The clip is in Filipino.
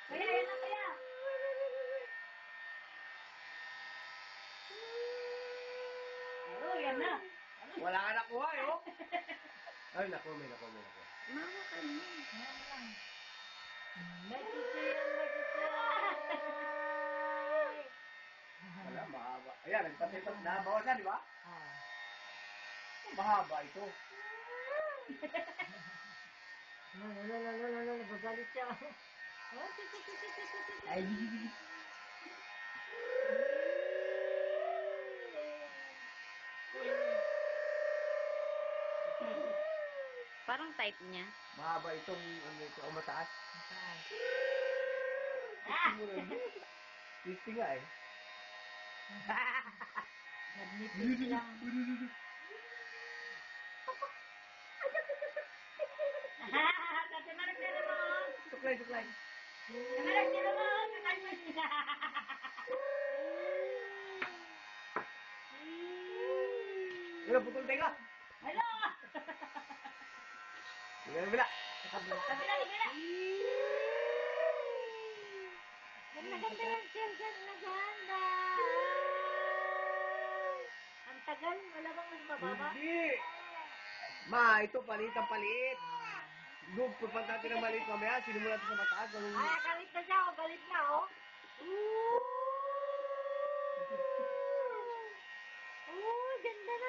Kaya, yan na kaya. Oh, yan na. Wala ka nakuha eh, oh. Ay, nakuha, may nakuha. Mama ka na. Yan lang. May chichayan. Wala, mahaba. Ayan, nagpasitot na. Bawasan, di ba? Ah. Mahaba ito. Nagagalit siya. Ay, Parang type niya. mahaba itong, ano ito, o mataas. Tasty nga eh. Nagnipis lang. Kasi marag na naman. Suklay, suklay. Marag na naman. Kakalma niya. Wala, putol teka. Hello. Bila, bila. Kabila. Ganda lang siya. Naganda. Ang tagal. Wala bang mas mababa? Hindi. Ma, ito palitang paliit. Doon, pupunta natin ng maliit mamaya. Sinimulan natin sa mataas. Ganun. Ay, galit na siya. Galit na, oh. Ganda na.